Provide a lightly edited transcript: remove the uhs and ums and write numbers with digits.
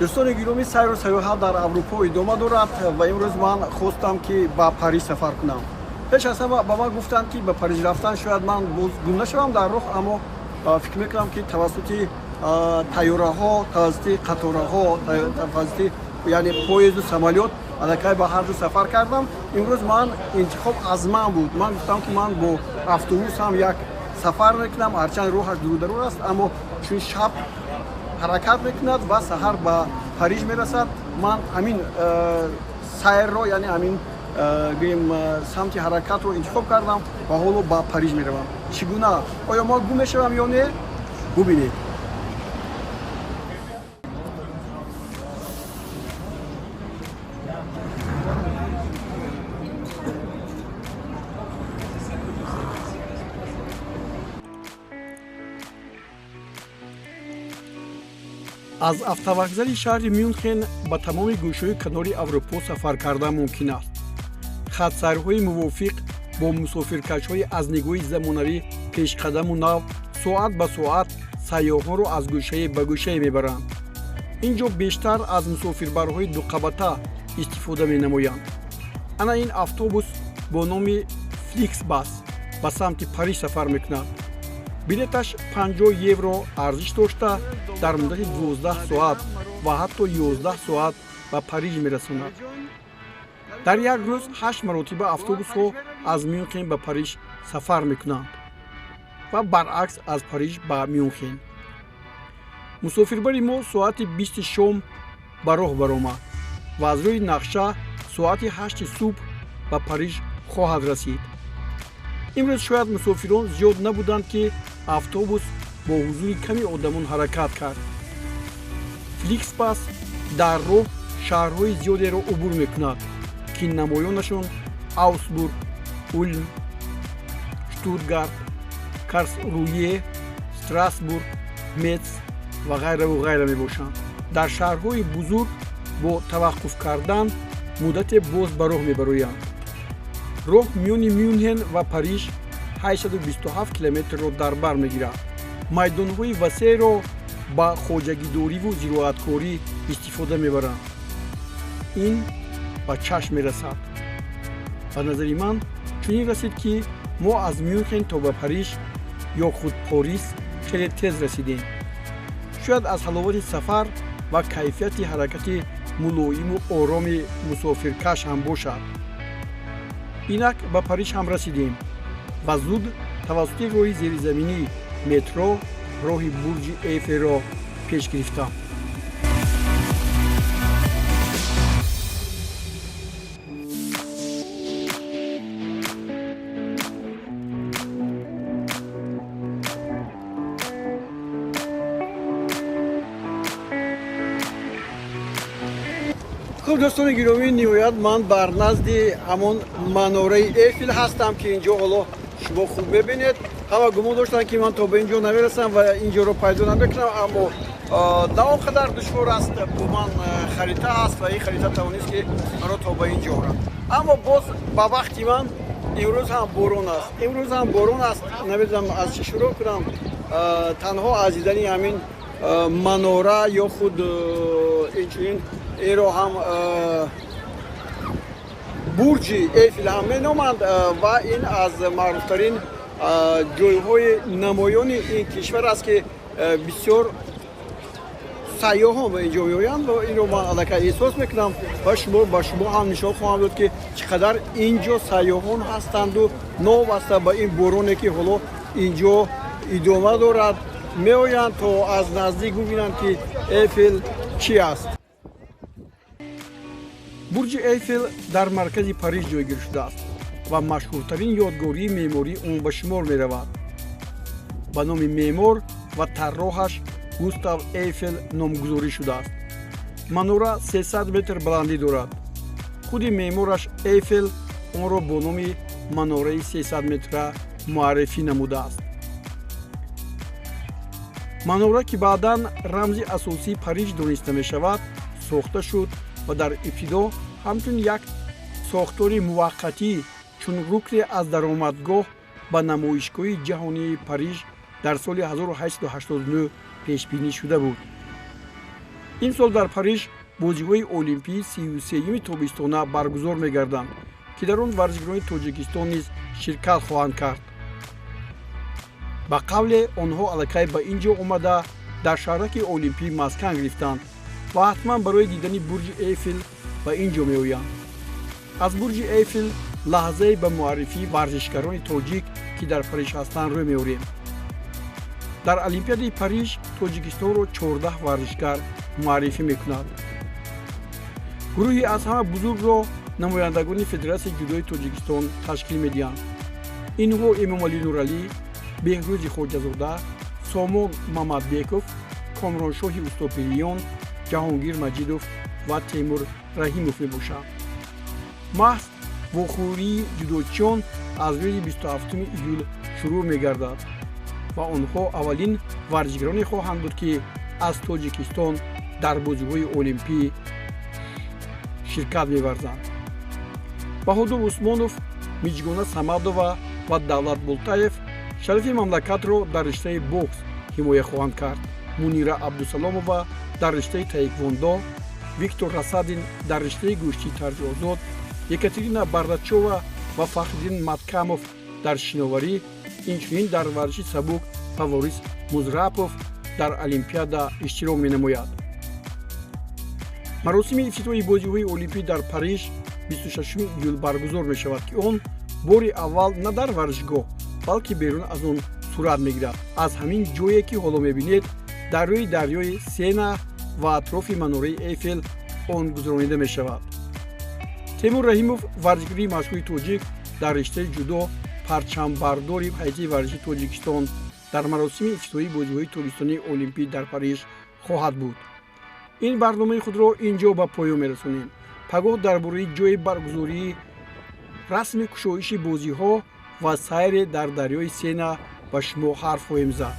дӯстони гиромӣ, сайру сайёҳат дар Аврупо идома дорад ва имрӯз ман хостам ки ба Париж сафар кунам. пеш аз ҳама ба ман гуфтанд ки ба Париж рафтан шояд ман боз гум нашавам дар роҳ, аммо фикр мекунам ки тавассути тайёраҳо, тавассути қатораҳо, тавассути яъне поезду самолёт аллакай ба ҳар ҷо сафар кардам. имрӯз ман интихоб аз ман буд. Ман гуфтам ки ман бо автобус ҳам як сафар мекунам, ҳарчанд роҳаш дурударур аст, аммо чун шаб ҳаракат мекунад ва саҳар ба Париж мерасад. Ман ҳамин сайрро, яъне ҳамин гӯем самти ҳаракатро интихоб кардам ва ҳоло ба Париж меравам. Чӣ гуна? Оё ман гум мешавам ё не? Бубинед. аз автовокзали шаҳри Мюнхен ба тамоми гӯшаҳои канори Аврупо сафар кардан мумкин аст. хатсайрҳои мувофиқ бо мусофиркашҳои аз нигоҳи замонавӣ пешқадаму нав соат ба соат сайёҳонро аз гӯшае ба гӯшае мебаранд. ин ҷо бештар аз мусофирбарҳои дуқабата истифода менамоянд. ана ин автобус бо номи Flixbus ба самти Париж сафар мекунад. билеташ 50 евро арзиш дошта дар муддати 12 соат ва ҳатто 11 соат ба Париж мерасонад. дар як рӯз 8 маротиба автобусҳо аз Мюнхен ба Париж сафар мекунанд ва баръакс аз Париж ба Мюнхен. мусофирбари мо соати 20 шом ба роҳ баромад ва аз рӯи нақша соати 8 субҳ ба Париж хоҳад расид. имрӯз шояд мусофирон зиёд набуданд ки автобус бо ҳузури ками одамон ҳаракат кард. Flixbus дар роҳ шаҳрҳои зиёдеро убур мекунад ки намоёнашон Аусбург, Ульм, Штутгарт, Карлсруе, Страсбург, Мец ва ғайраву ғайра мебошанд. дар шаҳрҳои бузург бо таваққуф кардан муддате боз ба роҳ мебароянд. роҳ миёни Мюнхен ва Париж 827 километрро дар бар мегирад. майдонҳои васеъро ба хоҷагидориву зироаткорӣ истифода мебаранд. ин ба чашм мерасад. ба назари ман чунин расид ки мо аз Мюнхен то ба Париж ё худ Порис хеле тез расидем. шояд аз ҳаловати сафар ва кайфияти ҳаракати мулоиму ороми мусофиркаш ҳам бошад. инак ба Париж ҳам расидем ва зуд тавассути роҳи зеризаминӣ метро роҳи бурҷи Эйфелро пеш гирифтам. хуб дӯстони гиромӣ, ниҳоят ман бар назди ҳамон манораи Эйфел ҳастам ки инҷо ҳоло шумо хуб мебинед. ҳама гумон доштанд ки ман то ба инҷо намерасам ва инҷоро пайдо намекунам, аммо на он қадар душвор аст бо ман харита аст ва ин харита тавонист ки маро то ба инҷо орад. аммо боз ба вақти ман имрӯз ҳам борон аст. имрӯз ҳам борон аст. намедонам аз чӣ шурӯъ кунам. танҳо аз дидани ҳамин манора ё худ инчунин эро ҳам бурҷи Эйфел ҳам меноманд ва ин аз маъруфтарин ҷойҳои намоёни ин кишвар аст ки бисёр сайёҳон ба инҷо меоянд ва инро ман аллакай эҳсос мекунам ва ба шумо ҳам нишон хоҳам дод ки чӣ қадар инҷо сайёҳон ҳастанду новобаста ба ин бороне ки ҳоло инҷо идома дорад меоянд то аз наздик бубинанд ки Эйфел чӣ аст. бурҷи Эйфел дар маркази Париж ҷойгир шудааст ва машҳуртарин ёдгории меъмории он ба шумор меравад. ба номи меъмор ва тарроҳаш Густав Эйфел номгузорӣ шудааст. манора 300 метр баландӣ дорад. худи меъмораш Эйфел онро бо номи манораи 300 метра муаррифӣ намудааст. манора ки баъдан рамзи асосии Париж дониста мешавад, сохта шуд ва дар ибтидо ҳамчун як сохтори муваққатӣ чун рукне аз даромадгоҳ ба намоишгоҳи ҷаҳонии Париж дар соли 1889 пешбинӣ шуда буд. ин сол дар Париж бозиҳои олимпии 33-юми тобистона баргузор мегарданд, ки дар он варзишгарони Тоҷикистон низ ширкат хоҳанд кард. ба қавле онҳо аллакай ба ин ҷо омада дар шаҳраки олимпӣ маскан гирифтанд ва ҳатман барои дидани бурҷи Эйфел ба ин ҷо меоянд. аз бурҷи Эйфел лаҳзае ба муаррифии варзишгарони тоҷик, ки дар Париж ҳастанд, рӯй меорем. дар Олимпиадаи Париж Тоҷикистонро 14 варзишгар муаррифӣ мекунад. гурӯҳи аз ҳама бузургро намояндагони Федератсияи ҷудои Тоҷикистон ташкил медиҳанд. инҳо Эмомалӣ Нуралӣ, Беҳрӯзи Хоҷазода, Сомон Мамадбеков, Комроншоҳи Устопириён, Ҷаҳонгир Маҷидов ва Теймур Раҳимов мебошанд. маҳз вохӯрии ҷудочиён аз рӯзи 27 июл шурӯъ мегардад ва онҳо аввалин варзишгароне хоҳанд буд, ки аз Тоҷикистон дар бозиҳои олимпӣ ширкат меварзанд. Баҳодур Усмонов, Миҷгона Самадова ва Давлат Болтаев шарафи мамлакатро дар риштаи бокс ҳимоя хоҳанд кард. Мунира Абдусаломова дар риштаи таеквондо, Виктор Расадин дар риштаи гӯштии тарзи озод, Екатерина Бардачова ва Фахриддин Маткамов дар шиноварӣ, инчунин дар варзиши сабук Фаворис Музрапов дар Олимпиада иштирок менамояд. маросими ифтитоҳи бозиҳои олимпӣ дар Париж 26 июл баргузор мешавад, ки он бори аввал на дар варзишгоҳ, балки берун аз он сурат мегирад. аз ҳамин ҷое, ки ҳоло мебинед, дар рӯи дарёи Сена ва атрофи манораи Эйфел он гузаронида мешавад. Теймур Раҳимов, варзишгари машҳури тоҷик дар риштаи ҷудо, парчамбардори ҳайати варзиши Тоҷикистон дар маросими ифтитоҳии бозиҳои тобистонии олимпӣ дар Париж хоҳад буд. ин барномаи худро ин ҷо ба поён мерасонем. пагоҳ дар бораи ҷои баргузории расми кушоиши бозиҳо ва сайре дар дарёи Сена ба шумо ҳарф хоҳем зад.